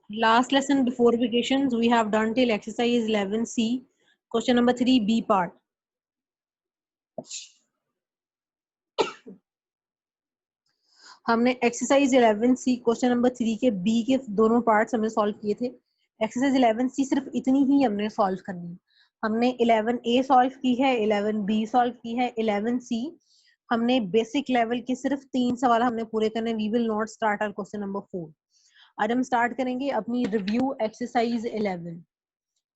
Last lesson before vacations, we have done till exercise 11C. Question number 3, B part. हमने exercise 11C question number 3 के B के दोनों parts हमने solve किए थे। एक्सरसाइज 11C सिर्फ इतनी ही हमने सॉल्व करनी है। हमने 11A सॉल्व की है, 11B सॉल्व की है, 11C हमने बेसिक लेवल के सिर्फ 3 सवाल हमने पूरे करने। We will not start our question number 4। आज हम स्टार्ट करेंगे अपनी रिव्यू एक्सरसाइज 11।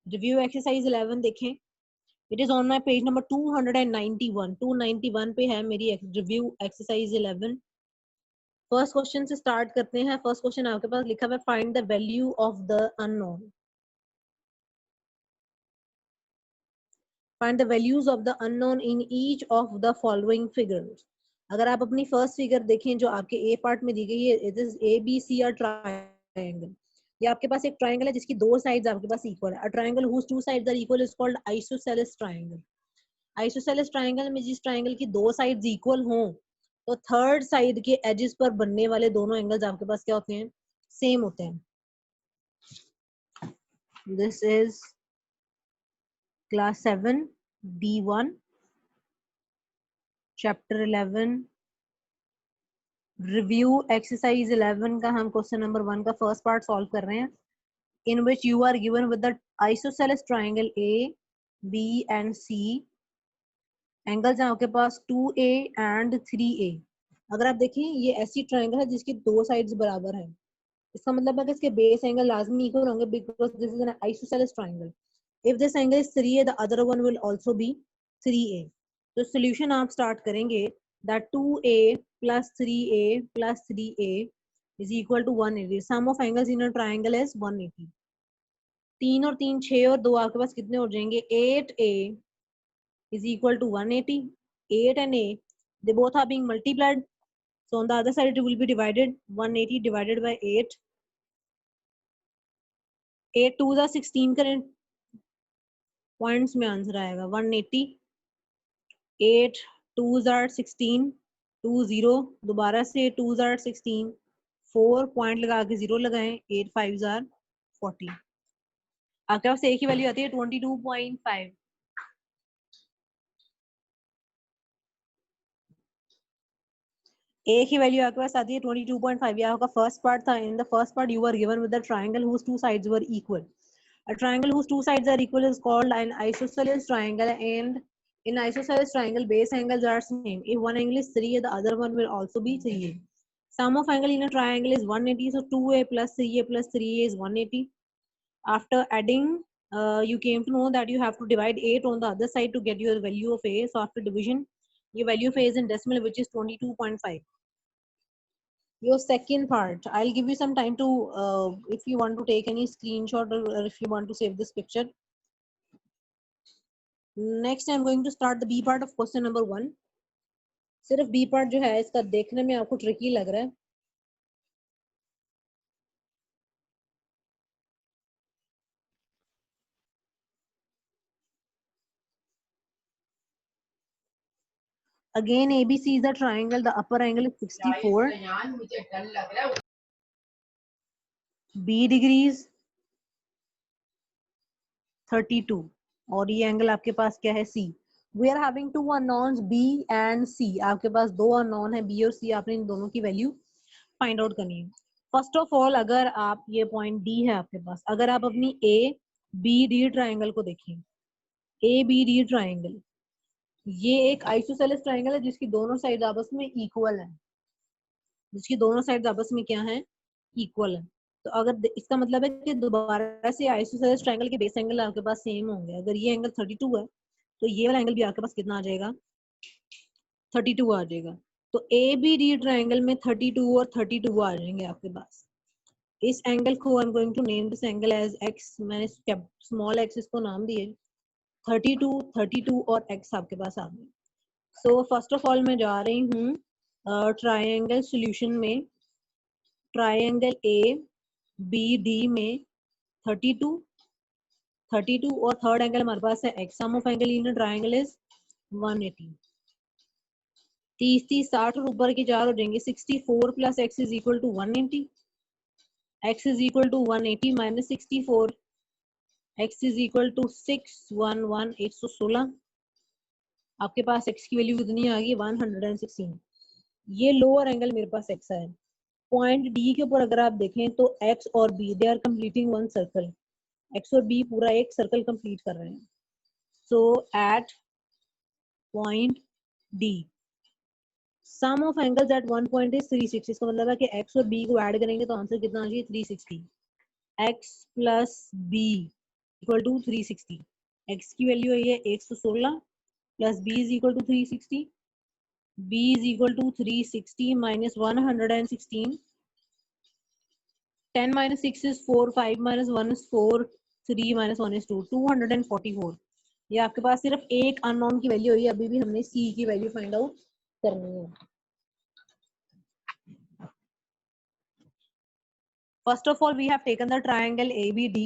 रिव्यू एक्सरसाइज 11 देखें, it is on my page number 291। 291 पे है मेरी रिव्यू एक्सरसाइज 11। फर्स्ट क्वेश्चन से स्टार्ट करते हैं। फर्स्ट क्वेश्चन आपके पास लिखा हुआ है, find the value of the unknown. Find the values of the unknown in each of the following figures. अगर आप अपनी फर्स्ट फिगर देखें जो आपके ए पार्ट में दी गई है, it is A B C R triangle. ये आपके पास एक ट्रायंगल है जिसकी दो साइड्स आपके पास इक्वल है। A triangle whose two sides are equal is called isosceles triangle. Isosceles triangle में जिस ट्रायंगल की दो साइड्स इक्वल हों तो थर्ड साइड के एजेस पर बनने वाले दोनों एंगल्स आपके पास क्या होते हैं? सेम होते हैं। This is class 7 D1 chapter 11 review exercise 11 का हम क्वेश्चन नंबर 1 का फर्स्ट पार्ट सॉल्व कर रहे हैं, in which you are given with the isosceles triangle A, B and C। Angles हैं आपके पास 2A and 3A। अगर आप देखें ये ऐसी ट्रायंगल है जिसकी दो साइड्स बराबर है, इसका मतलब है कि इसके बेस एंगल लाजमी इक्वल होंगे because this is an isosceles triangle. If this angle is 3A the other one will also be 3A। तो सॉल्यूशन आप स्टार्ट करेंगे that 2A plus 3A plus 3A is equal to 180। Sum of angles in a triangle is 180। 3 और 3 6 और 2 आपके पास कितने हो जाएंगे? 8A is equal to 180। 8 and A they both are being multiplied, so on the other side it will be divided। 180 divided by 8, 8 2 जा 16 करें, points में answer आएगा 180। 8 2 जार 16, 2 0 दोबारा से 2 जार 16, 4 पॉइंट लगा के 0 लगाएं, 8 5 जार 40। आपके पास एक ही वैल्यू आती है 22.5। एक ही वैल्यू आपके पास आती है 22.5। ये आपका फर्स्ट पार्ट था। In the first part you are given with the triangle whose two sides were equal। A triangle whose two sides are equal is called an isosceles triangle, and in isosceles triangle base angles are same. If one angle is 3A, the other one will also be 3A। Sum of angle in a triangle is 180, so 2A plus 3A plus 3A is 180। After adding, you came to know that you have to divide 8 on the other side to get your value of A. So after division, your value of A is in decimal, which is 22.5। Your second part, I'll give you some time to if you want to take any screenshot or if you want to save this picture। Next I'm going to start the B part of question number 1। सिर्फ B part जो है इसका देखने में आपको tricky लग रहा है। Again ABC is the triangle, the upper angle is 64, B degrees 32 और ये एंगल आपके पास क्या है? C। We are having two unknowns B and C। आपके पास दो unknown है B और C, आपने इन दोनों की वैल्यू फाइंड आउट करनी है। फर्स्ट ऑफ ऑल अगर आप ये पॉइंट D है आपके पास, अगर आप अपनी ABD ट्राइंगल को देखें, ABD ट्राइंगल ये एक आइसोसेलेस ट्राइंगल है जिसकी दोनों साइड आपस में इक्वल है, जिसकी दोनों साइड आपस में क्या है? इक्वल है। तो अगर इसका मतलब है कि दोबारा से आइसोसेलेस ट्राइंगल के बेस एंगल आपके पास सेम होंगे। अगर ये एंगल 32 है तो ये वाला एंगल भी आपके पास कितना आ जाएगा? 32 आ जाएगा। तो ABD ट्राइंगल में 32 और 32 आ जाएंगे आपके पास। इस एंगल को I am going to name this angle as x। मैंने स्मॉल x इसको नाम दिए। 32 32 और x आपके पास आ गए। सो फर्स्ट ऑफ ऑल मैं जा रही हूँ ट्राइंगल सॉल्यूशन में। ट्राइंगल ABD में 32 32 और थर्ड एंगल हमारे पास है x। Sum of angle in triangle is 180। 30 30 60 और ऊपर के 4 हो जाएंगे 64 plus x is equal to 180। x is equal to 180 minus 64, x is equal to 611 116। आपके पास x की वैल्यू कितनी आ गई 116। ये लोअर एंगल मेरे पास x है। पॉइंट डी के ऊपर अगर आप देखें तो x और b they are completing one circle, x और b पूरा एक सर्कल कंप्लीट कर रहे हैं। So at point D sum of angles at one point is 360। इसका मतलब है कि x और b को ऐड करेंगे तो आंसर कितना आ जाए 360। x plus b equal to 360। x की वैल्यू है ये 116 plus b is equal to 360। b is equal to 360 minus 116। 10 minus 6 is 4, 5 minus 1 is 4, 3 minus 1 is 2, 244। ये आपके पास सिर्फ एक अननोन की वैल्यू हुई है, अभी भी हमने c की वैल्यू फाइंड आउट करनी है। First of all we have taken the triangle ABD।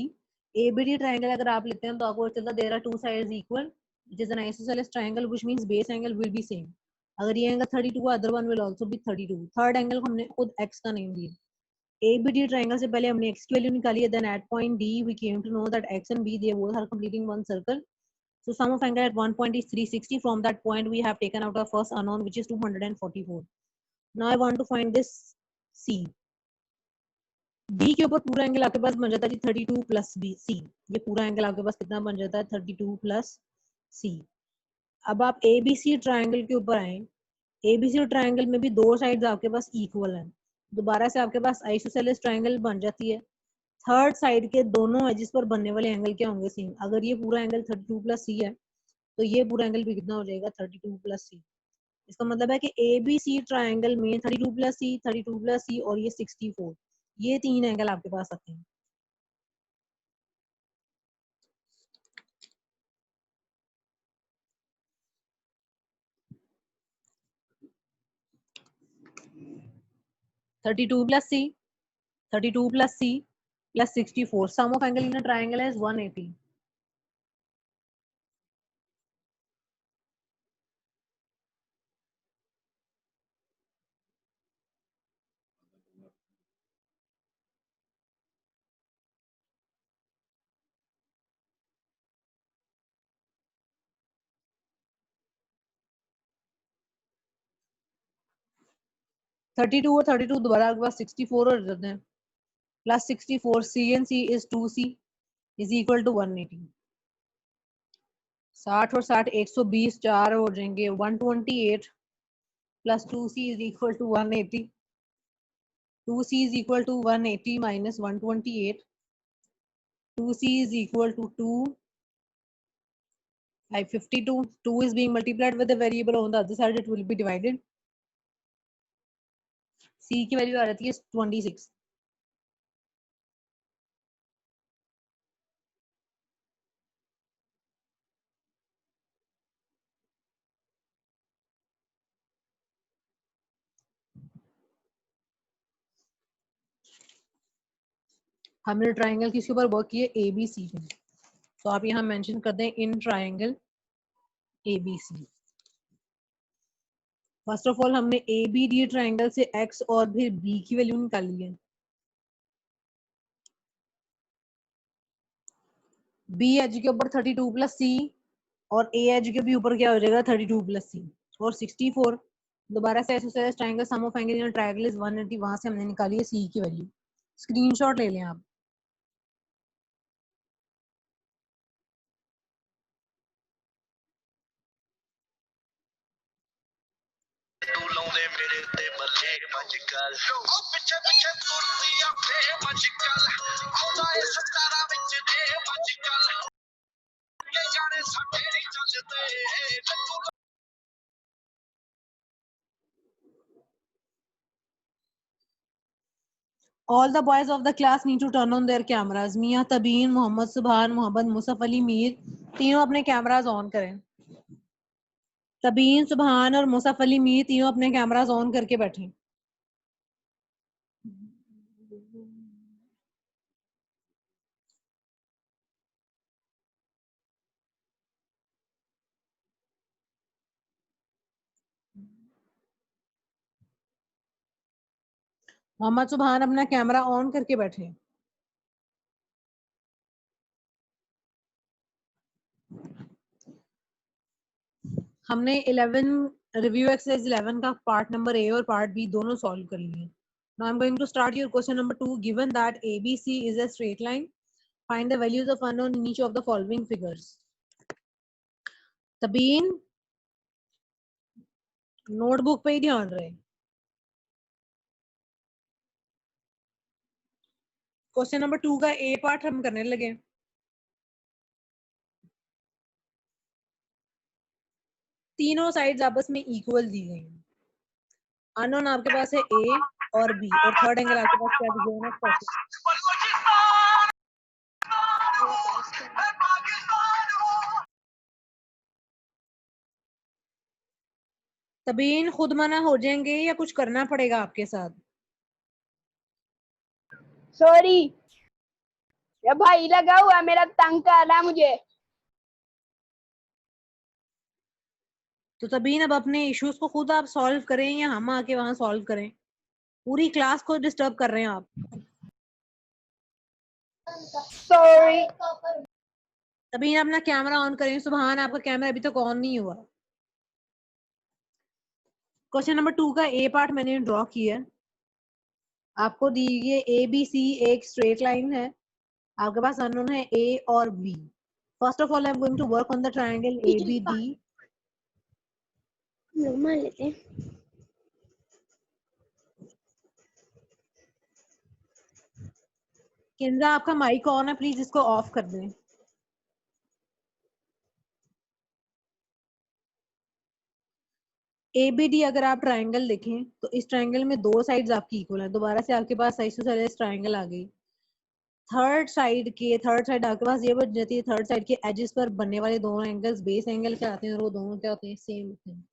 ABD triangle अगर आप लेते हैं तो आपको चलता there are two sides equal which is an isosceles triangle which means base angle will be same. अगर ये एंगल 32 है other one will also be 32। Third angle को हमने खुद x का नेम दिया। ABD ट्रायंगल से पहले हमने x की वैल्यू निकाली है, then at point D we came to know that x and b they both are completing one circle. So sum of angle at one point is 360. From that point we have taken out our first unknown which is 244. Now I want to find this C. D के ऊपर पूरा angle आपके पास बन जाता है जी 32 plus B C. ये पूरा angle आपके पास कितना बन जाता है 32 प्लस सी। अब आप ABC ट्रायंगल के ऊपर आए, ABC ट्रायंगल में भी दो साइड्स आपके पास इक्वल हैं, दोबारा से आपके पास आइसोसेलेस ट्रायंगल बन जाती है। थर्ड साइड के दोनों एजेस पर बनने वाले एंगल क्या होंगे सेम। अगर ये पूरा एंगल 32 प्लस सी है तो ये पूरा एंगल भी कितना हो जाएगा 32 प्लस सी। इसका मतलब है कि ABC ट्रायंगल में 32 प्लस सी, 32 प्लस सी और ये 64, ये तीन एंगल आपके पास आते हैं। Thirty two plus C, 32 plus C plus 64। Sum of angle in a triangle is 180। Thirty two और 32 दोबारा आपके पास 64 हो जाते हैं, plus 64 C and C is 2c is equal to 180। 60 और 60 120 चार हो जाएंगे 128 plus 2c is equal to 180। 2c is equal to 180 minus 128। 2c is equal to 2 by 52। 2 is being multiplied with the variable on the other side, it will be divided। c की value आ जाती है 26। हमने triangle किसके ऊपर work किए ABC पे, तो आप यहाँ मेंशन कर दें in triangle ABC। First of all हमने ABD ट्राइंगल से x और फिर b की वैल्यू निकाली है। B एज के ऊपर 32 प्लस सी और A एज के भी ऊपर क्या हो जाएगा 32 प्लस सी और 64। दोबारा से isosceles triangle sum of angle in triangle is 180, वहां से हमने निकाली है C की वैल्यू। स्क्रीनशॉट ले लें आप। All the boys of the class need to turn on their cameras। मियां तबीन, मोहम्मद सुभान, मोहम्मद मुसफ अली मीर तीनों अपने कैमरास ऑन करें। तबीन, सुभान और मुसफ अली मीर तीनों अपने कैमरास ऑन करके बैठे। मोहम्मद सुभान अपना कैमरा ऑन करके बैठे। हमने 11 रिव्यू एक्सरसाइज 11 का पार्ट नंबर ए और पार्ट बी दोनों सॉल्व कर लिए। Now I am going to start your question number 2। Given that ABC is a straight line, find the values of unknown in each of the following figures. तबीन notebook पे ही ध्यान रहे। Question number 2 का ए part हम करने लगे। तीनों साइड्स आपस में इक्वल दी गई हैं। अननोन आपके पास है ए और बी, और थर्ड एंगल आपके पास क्या दिया है? 40। तबीन खुद मना हो जाएंगे या कुछ करना पड़ेगा आपके साथ? सॉरी, ये भाई लगा हुआ मेरा, तंग कर रहा मुझे। तो तबीन अब अपने इश्यूज को खुद आप सॉल्व करें या हम आके वहां सॉल्व करें? पूरी क्लास को डिस्टर्ब कर रहे हैं आप। सॉरी। तबीन अपना कैमरा ऑन करें। सुभान आपका कैमरा अभी तक ऑन नहीं हुआ। क्वेश्चन नंबर 2 का ए पार्ट मैंने ड्रॉ किया है। आपको दी ये ABC एक स्ट्रेट लाइन है। आपके पास अननोन है ए और B. First of all I am going to work on the triangle ABD। Normal लेते हैं। केंद्रा आपका माइक ऑन है, प्लीज इसको ऑफ कर दें। ABD अगर आप ट्रायंगल देखें तो इस ट्रायंगल में दो साइड्स आपकी इक्वल है। दोबारा से आपके पास आइसोसेलेस ट्रायंगल आ गई। थर्ड साइड आपके पास ये बन जाती है। थर्ड साइड के एजेस पर बनने वाले दोनों एंगल्स बेस एंगल क्या आते हैं, और वो दोनों क्या होते हैं? सेम होते हैं।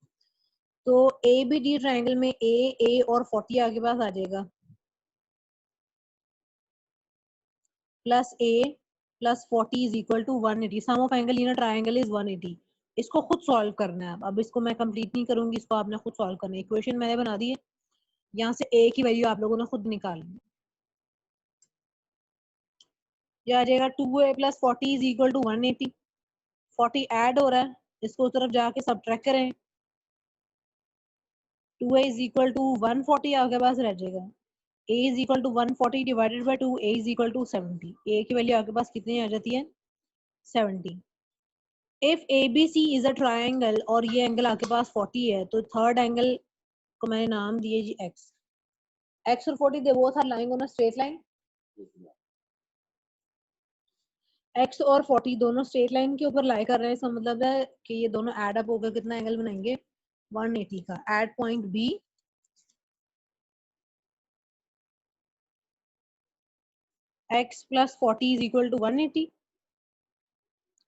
तो ABD ट्रायंगल में ए और 40 आपके पास आ जाएगा, plus A plus 40 is equal to 180। Sum of angle in a triangle is 180। इसको खुद सॉल्व करना है। अब इसको मैं कंप्लीट नहीं करूंगी, इसको आपने खुद सॉल्व करना है। इक्वेशन मैंने बना दी है, यहाँ से ए की वैल्यू आप लोगों ने खुद निकालनी है। ये आ जाएगा 2a plus 40 is equal to 180। 40 add हो रहा है, इसको उस तरफ जाके सब्ट्रैक्ट करें। 2a इज इक्वल टू 140 आपके पास रह जाएगा। a is equal to 140 divided by 2, a is equal to 70। a की वैल्यू आपके पास कितनी आ जाती है? 70। If ABC is a triangle और ये एंगल आपके पास 40 है, तो थर्ड एंगल को मैंने नाम दिए जी x। x और 40 they both are lying on a straight line. x और 40 दोनों स्ट्रेट लाइन के ऊपर लाई कर रहे हैं। इसका मतलब है कि ये दोनों ऐड अप होकर कितना एंगल बनाएंगे? 180 का। At point B x plus 40 is equal to 180।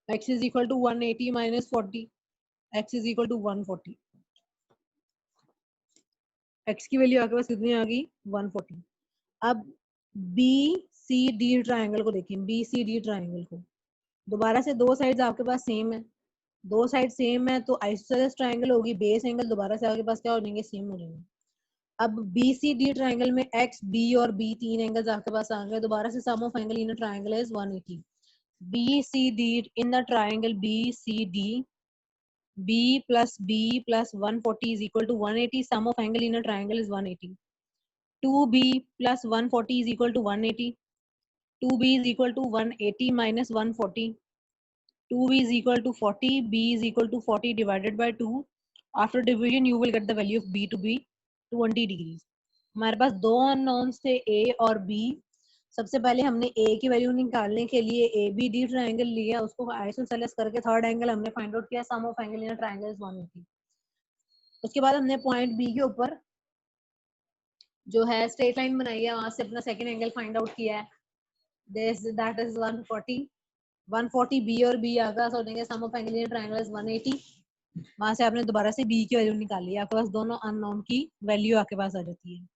x is equal to 180 minus 40। x is equal to 140। x की वैल्यू आपके पास कितनी आ गई? 140। अब BCD ट्रायंगल को देखें। BCD ट्रायंगल को दोबारा से दो साइड्स आपके पास सेम है। दो साइड सेम है तो आइसोसेलेस ट्रायंगल होगी। बेस एंगल दोबारा से आपके पास क्या हो जाएंगे? सेम हो जाएंगे। अब BCD ट्रायंगल में x, B और B तीन एंगल्स आपके पास आ गए। दोबारा से sum of angle in a triangle is 180। BCD in the triangle BCD, B plus B plus 140 is equal to 180. Sum of angle in a triangle is 180. 2B plus 140 is equal to 180. 2B is equal to 180 minus 140. 2B is equal to 40. B is equal to 40 divided by 2. After division, you will get the value of B to be 20 degrees. हमारे पास दो unknowns थे A और B। सबसे पहले हमने A की value निकालने के लिए ABD ट्रायंगल लिया, उसको आइसोसेलेस करके थर्ड एंगल हमने फाइंड आउट किया। Sum of angle in a triangle is 180। उसके बाद हमने पॉइंट B के ऊपर जो है स्ट्रेट लाइन बनाई है, वहां से अपना सेकंड एंगल फाइंड आउट किया है। That is 140। 140 B और B आगे हो जाएंगे। Sum of angle in a triangle is 180। वहां से आपने दोबारा से B की वैल्यू निकाली है। आपके पास दोनों अननोन की वैल्यू आपके पास आ जाती है।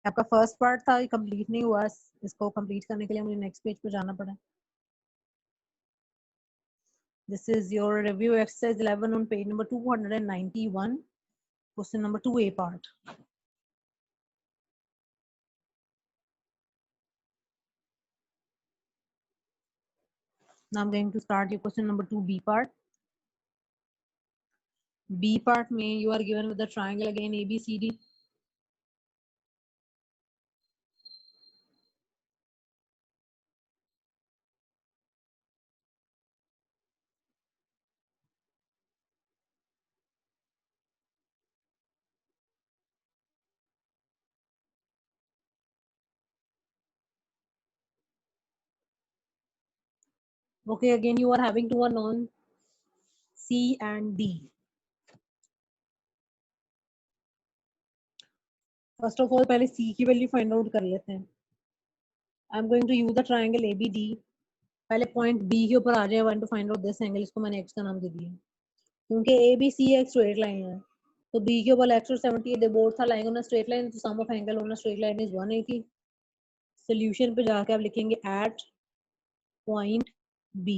आपका फर्स्ट पार्ट था, ये कंप्लीट नहीं हुआ। इसको कंप्लीट करने के लिए मुझे नेक्स्ट पेज पे जाना पड़ा। This is your review exercise 11 on page number 291। Question number 2A part. Now I'm going to start your question number 2B part. B part में you are given with the triangle again ABCD. Okay, again you are having two unknown C and D. First of all पहले C की value find out कर लेते हैं. I am going to use the triangle ABD. पहले point B के ऊपर आ जाए. Want to find out this angle. इसको मैंने X का नाम दे दिया क्योंकि ABC एक स्ट्रेट लाइन है. तो B के ऊपर X और 70 they both are lying on a straight line. तो sum of angle on a straight line is 180. Solution पे जाके आप लिखेंगे at point B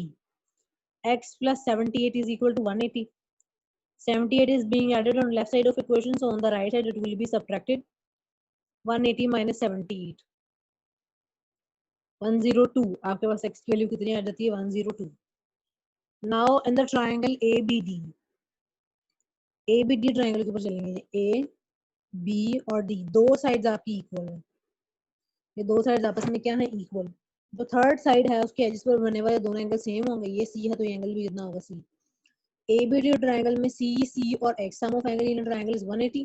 X plus 78 is equal to 180. 78 is being added on left side of equation, so on the right side it will be subtracted. 180 minus 78. 102. आपके पास x की value कितनी आ जाती है? 102. Now in the triangle ABD. ABD triangle के ऊपर चलेंगे. A, B और D दो साइड्स आपकी इक्वल है. ये दो साइड्स आपस में क्या है? इक्वल. जो थर्ड साइड है उसके एजेस पर बनने वाले दोनों एंगल सेम होंगे. ये C है तो ये एंगल भी कितना होगा? C. ABD ट्रायंगल में C और X sum of angle in triangle is 180.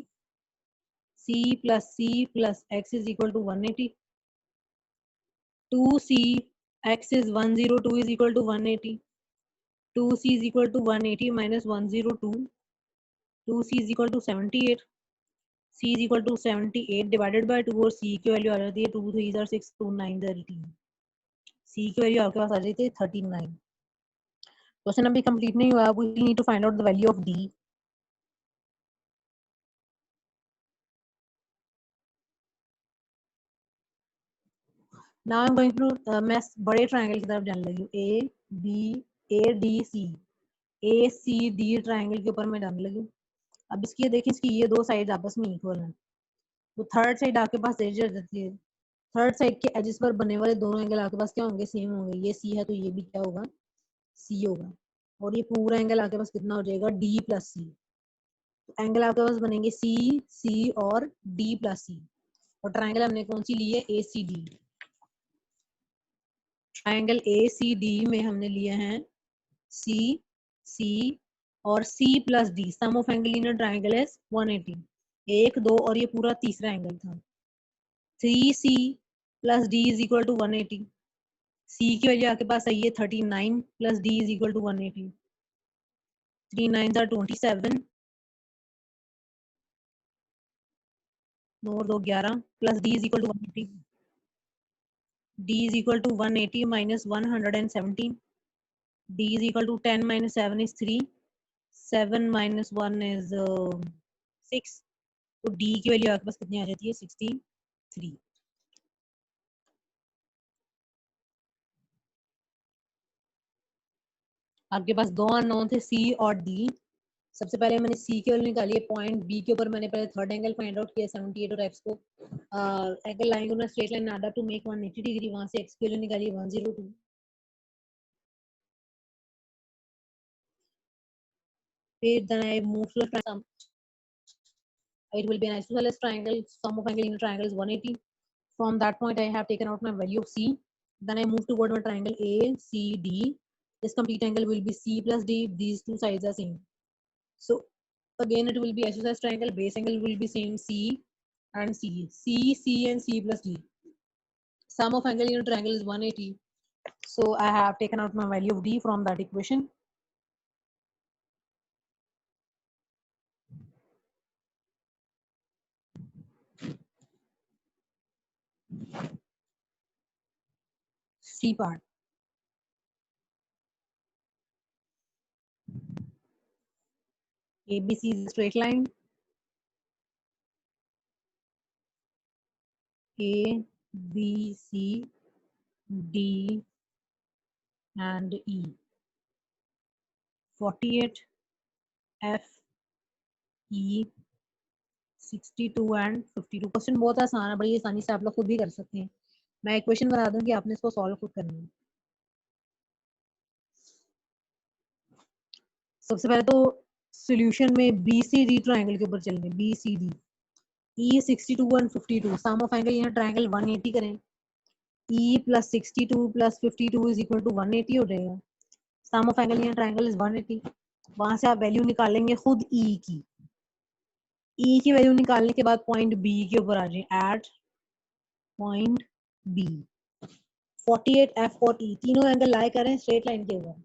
C plus X is equal to 180. 2C X is 102 is equal to 180. 2C is equal to 180 minus 102. 2C is equal to 78. C is equal to 78 divided by 2 और C की value आ जाती है 2 3 are 6 2 9 18. C की value आपके पास आ जाती है 39. Question अभी कंप्लीट नहीं हुआ. We need to find out the value of D. Now I'm going to मैं बड़े ट्रायंगल की तरफ जाने लगी हूँ. ABCD ट्रायंगल के ऊपर मैं जाने लगी. अब इसकी देखिए, इसकी ये दो साइड आपस में इक्वल हैं. तो थर्ड साइड आपके पास एज जाती है. थर्ड साइड के एजेस पर बनने वाले दोनों एंगल आपके पास क्या होंगे? सेम होंगे. ये सी है तो ये भी क्या होगा? सी होगा. और ये पूरा एंगल आपके पास कितना हो जाएगा? डी प्लस सी. तो एंगल आपके पास बनेंगे सी सी और डी प्लस सी. और ट्राइंगल हमने कौन सी ली है? A C D. Triangle A C D में हमने लिए हैं सी सी और C plus D. Sum of angle in triangle is 180. 1 2 और ये पूरा तीसरा एंगल था. 3C plus D is equal to 180. C की वैल्यू आपके पास आई है 39 plus D is equal to 180. 3 9 are 27. 9 2 11 plus D is equal to 180. D is equal to 180 minus 117. D is equal to 10 minus 7 is 3. 7 minus 1 is 6. तो D की value आपके पास कितनी आ जाती है? 63. आपके पास दो अननोन थे C और D. सबसे पहले मैंने C की वैल्यू निकाली है. पॉइंट B के ऊपर मैंने पहले थर्ड एंगल फाइंड आउट किया 78 और X को एंगल लाइन को स्ट्रेट लाइन आधा टू मेक 180 डिग्री. वहां से X की वैल्यू निकाली 102. फिर then I moved to the triangle. It will be an isosceles triangle. Sum of angle in a triangle is 180. From that point I have taken out my value of C. Then I move toward my triangle ACD. This complete angle will be C plus D. These two sides are same. So again it will be isosceles triangle. Base angle will be same C and C. C and C plus D. Sum of angle in a triangle is 180. So I have taken out my value of D from that equation. C part. ABC is a straight line. A, B, C, D, and E. 48, F, E, 62 and 52। Question बहुत आसान है, बड़ी आसानी से आप लोग खुद भी कर सकते हैं। मैं एक क्वेश्चन बना दूंगी, आपने इसको सॉल्व खुद करना है। सबसे पहले तो सॉल्यूशन में BCD ट्रायंगल के ऊपर चलेंगे। BCD E 62 and 52, sum of angle यहाँ ट्रायंगल 180 करें। E plus 62 plus 52 is equal to 180 हो जाएगा। सम ऑफ एंगल यहाँ ट्रायंगल इज 180। वहां से आप वैल्यू निकालेंगे खुद E की। E की वैल्यू निकालने के बाद पॉइंट B के ऊपर आ जाए, एट पॉइंट B। 48 F और E तीनों एंगल लाई करें स्ट्रेट लाइन के ऊपर।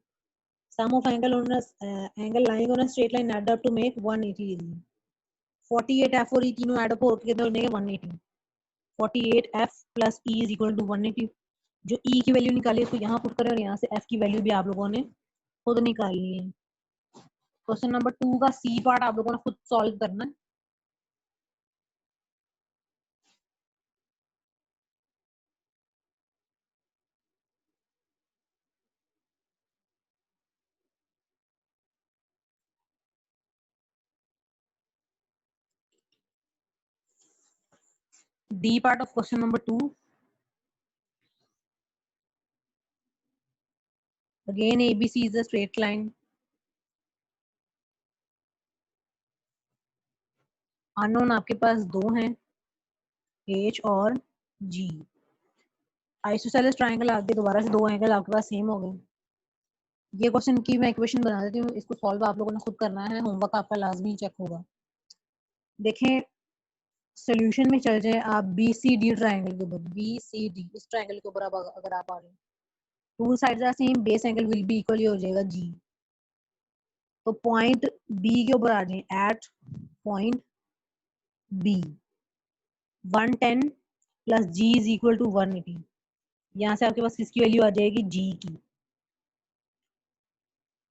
Sum of angle on angle lying on straight line add up to make 180 degree. 48 F और E तीनों एड अप होकर कितना बनेगा 180। 48 F plus E is equal to 180। जो E की वैल्यू निकाली है उसको यहाँ पुट करें और यहाँ से F की वैल्यू भी आप लोगों ने खुद निकालनी है। क्वेश्चन नंबर 2 का C पार्ट आप लोगों ने खुद सॉल्व करना है। D part of question number 2. Again, ABC is a straight line. Unknown आपके पास दो हैं, H और G। आइसोसेलेस ट्रायंगल आगे दोबारा से दो एंगल आपके पास सेम हो गए। ये क्वेश्चन की मैं इक्वेशन बना देती हूँ, इसको सॉल्व आप लोगों ने खुद करना है, होमवर्क आपका लाजमी चेक होगा। देखें सॉल्यूशन में चल जाए आप BCD ट्रायंगल के ऊपर। BCD इस ट्रायंगल के ऊपर आप अगर आप आ रहे हैं, two sides are same, base angle will be equal हो जाएगा G। तो पॉइंट B के ऊपर आ जाए, at point B 110 plus G is equal to 180। यहाँ से आपके पास किसकी वैल्यू आ जाएगी, G की।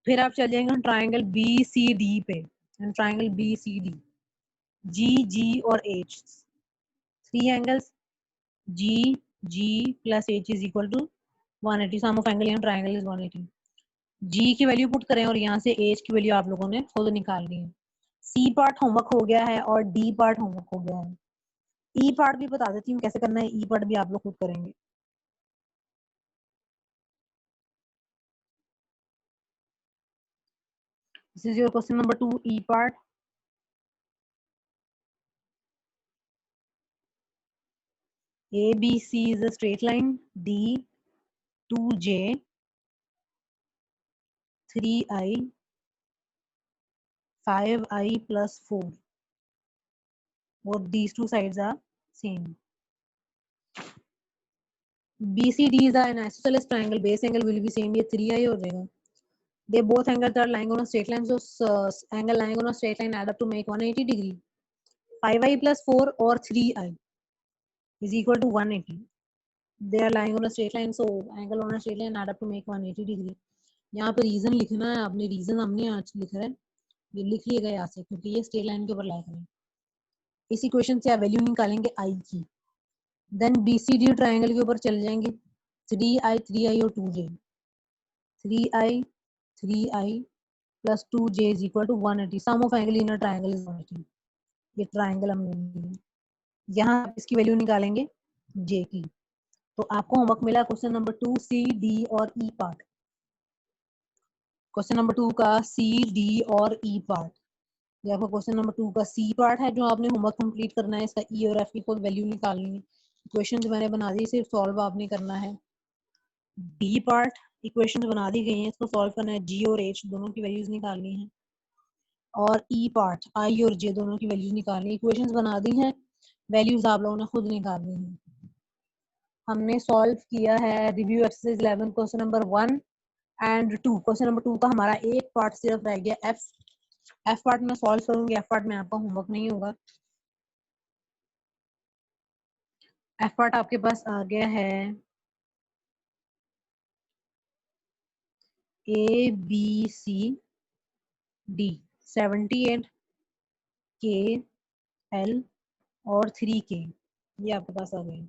फिर आप चल जाएंगे ट्रायंगल BCD पे, ट्रायंगल BCD G और H, three angles G plus H is equal to 180। Sum of angle यहाँ ट्रायंगल इज 180। G की वैल्यू पुट करें और यहाँ से H की वैल्यू आप लोगों ने खुद निकालनी है। C पार्ट होमवर्क हो गया है और D पार्ट होमवर्क हो गया है। E पार्ट भी बता देती हूँ कैसे करना है, E पार्ट भी आप लोग खुद करेंगे। This is your question number 2, E part. ABC is a straight line. D 2J 3I 5I plus 4. Both these two sides are same. BCD is an isosceles triangle. Base angle will be same. ये 3I हो जाएगा. They both angles are lying on a straight line. So angle lying on a straight line add up to make 180 degree. 5I plus 4 or 3I is equal to 180. They are lying on a straight line. So angle on a straight line add up to make 180 degree. यहाँ पे reason लिखना है आपने, reason हमने आज लिखा है, ये लिख लिएगा यहाँ से, क्योंकि ये स्ट्रेट लाइन के ऊपर लाई करें। इस इक्वेशन से आप वैल्यू निकालेंगे I की। देन BCD ट्रायंगल के ऊपर चले जाएंगे, 3I और 2J। 3I plus 2J is equal to 180। Sum of angle in a triangle is 180। ये ट्रायंगल हमने यहाँ इसकी वैल्यू निकालेंगे J की। तो आपको होमवर्क मिला क्वेश्चन नंबर 2 C, D और E पार्ट। क्वेश्चन नंबर 2 का C, D और E पार्ट। ये आपका क्वेश्चन नंबर 2 का C पार्ट है जो आपने होमवर्क कंप्लीट करना है। इसका E और F की खुद वैल्यू निकालनी है। इक्वेशंस मैंने बना दी, सिर्फ सॉल्व आपने करना है। D पार्ट इक्वेशंस बना दी गई हैं, इसको सॉल्व करना है। G और H दोनों की वैल्यूज निकालनी है। और E पार्ट I और J दोनों की वैल्यूज निकालनी है। इक्वेशंस बना दी हैं, वैल्यूज आप लोगों ने खुद निकालनी है। हमने सॉल्व किया है review exercise 11 question number 1 and 2। Question number 2 का हमारा एक पार्ट सिर्फ रह गया, एफ पार्ट में सॉल्व करूंगी, एफ पार्ट में आपका होमवर्क नहीं होगा। एफ पार्ट आपके पास आ गया है ABCD 78 KL और 3K, ये आपके पास आ गए।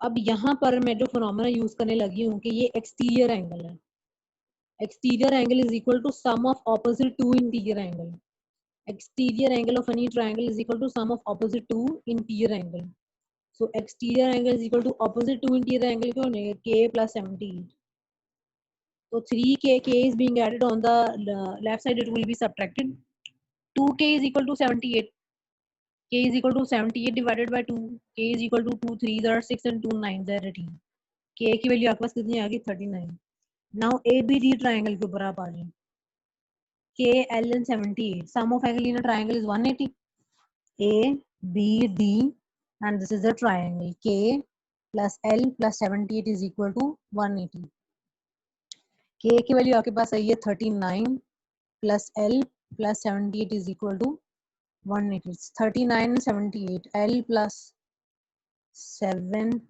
अब यहाँ पर मैं जो फिनोमेना यूज करने लगी हूँ कि ये एक्सटीरियर एंगल है। Exterior angle is equal to sum of opposite to interior angle. exterior angle of any triangle is equal to sum of opposite two interior angle. So exterior angle is equal to opposite two interior angle क्यों नहीं, k plus 78. So 3k, k is being added on the left side, it will be subtracted. 2k is equal to 78. K is equal to 78 divided by 2. K is equal to 2 3s are 6 and 2 9s are 18. K की value आपके पास कितनी आ गई 39. Now ABD triangle के ऊपर आप आ जाए. K L and 78. Sum of angle in a triangle is 180. A B D and this is a triangle. K plus L plus 78 is equal to 180. K की वैल्यू आपके पास आई है 39 plus L plus 78 is equal to 180. 39 and 78. L plus 7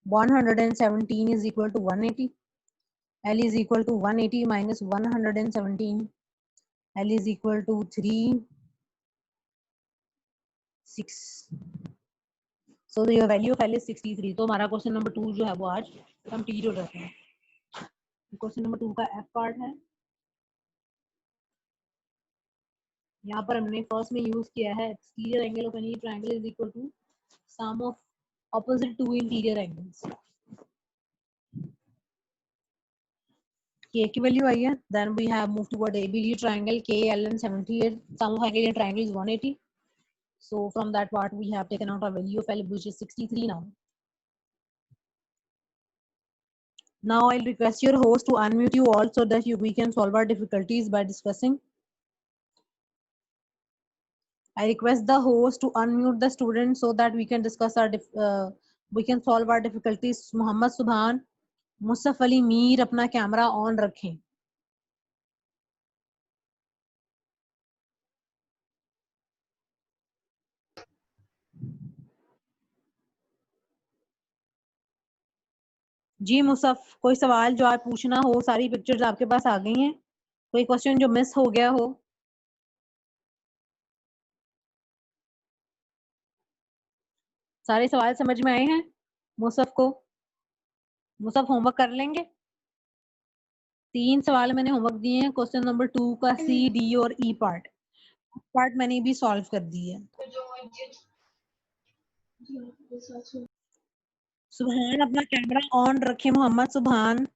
117 is equal to 180. L is equal to 180 minus 117. L is equal to 3 6. So your value of L is 63. तो हमारा question number 2 जो है वो आज कंप्लीट हो जाता है. क्वेश्चन नंबर 2 का F पार्ट है. यहाँ पर हमने फर्स्ट में यूज किया है exterior angle of any triangle is equal to sum of opposite to interior angles. K की वैल्यू आई है. Then we have moved toward ABD triangle. K L and 78. Sum of angle in triangle is 180. So from that part we have taken out a value of L which is 63 now. Now I'll request your host to unmute you all so that we can solve our difficulties by discussing. I request the host to unmute the students so that we can discuss our we can solve our difficulties. Muhammad Subhan, मुसफ Ali Mir अपना camera on रखें. जी मुसफ, कोई सवाल जो आप पूछना हो, सारी pictures आपके पास आ गई हैं, कोई क्वेश्चन जो मिस हो गया हो? सारे सवाल समझ में आए हैं मुसफ को? मुसफ होमवर्क कर लेंगे? 3 सवाल मैंने होमवर्क दिए हैं क्वेश्चन नंबर 2 का सी डी और ई पार्ट मैंने भी सॉल्व कर दी है. सुभान अपना कैमरा ऑन रखे. मोहम्मद सुभान.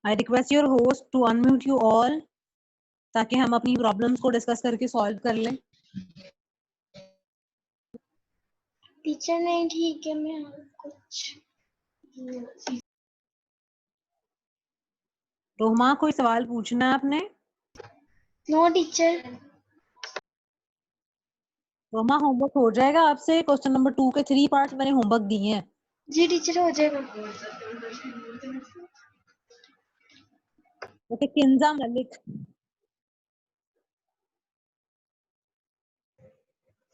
I request your host to unmute you all ताकि हम अपनी प्रॉब्लम्स को डिस्कस करके सॉल्व कर लें. टीचर नहीं ठीक है, मैं कुछ रोहमा कोई सवाल पूछना है आपने? No teacher. रोहमा होमवर्क हो जाएगा आपसे. क्वेश्चन नंबर 2 के 3 पार्ट्स मैंने होमवर्क दिए हैं. जी टीचर हो जाएगा. Okay. Kinza Malik.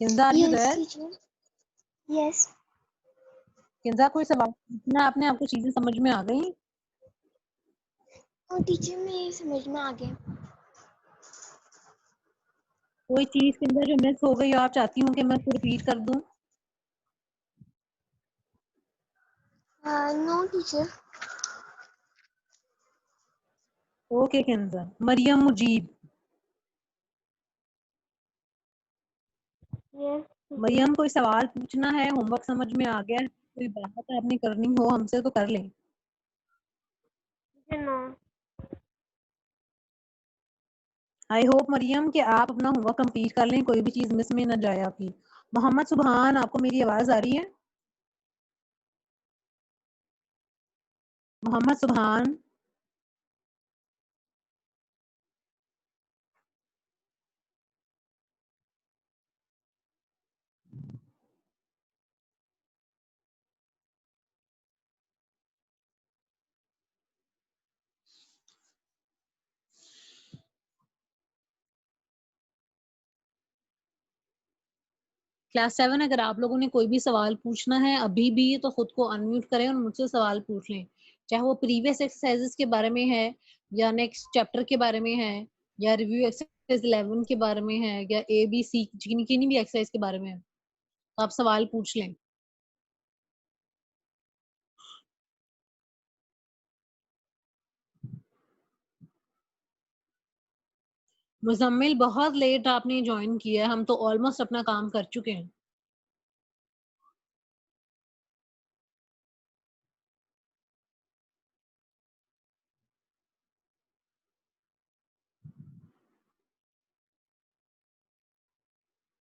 Kinza are you there? Yes Kinza कोई सवाल पूछना आपने? आपको चीजें समझ में आ गई? और टीचर में समझ में आ गया. कोई चीज किंजा जो मिस हो गई आप चाहती हूँ कि मैं उसको रिपीट कर दूं? No teacher. Okay Kinza. Mariam Mujeeb. Yes Mariam कोई सवाल पूछना है? होमवर्क समझ में आ गया? कोई बात आपने करनी हो हमसे तो कर लें. नो. आई होप मरियम कि आप अपना होमवर्क कंप्लीट कर लें, कोई भी चीज मिस में ना जाए आपकी. मोहम्मद सुभान, आपको मेरी आवाज आ रही है? मोहम्मद सुभान. क्लास 7 अगर आप लोगों ने कोई भी सवाल पूछना है अभी भी तो खुद को अनम्यूट करें और मुझसे सवाल पूछ लें. चाहे वो प्रीवियस एक्सरसाइजेस के बारे में है या नेक्स्ट चैप्टर के बारे में है या रिव्यू एक्सरसाइज 11 के बारे में है या ए बी सी किन्हीं भी एक्सरसाइज के बारे में है, तो आप सवाल पूछ लें। मुजम्मिल बहुत लेट आपने ज्वाइन किया है, हम तो ऑलमोस्ट अपना काम कर चुके हैं।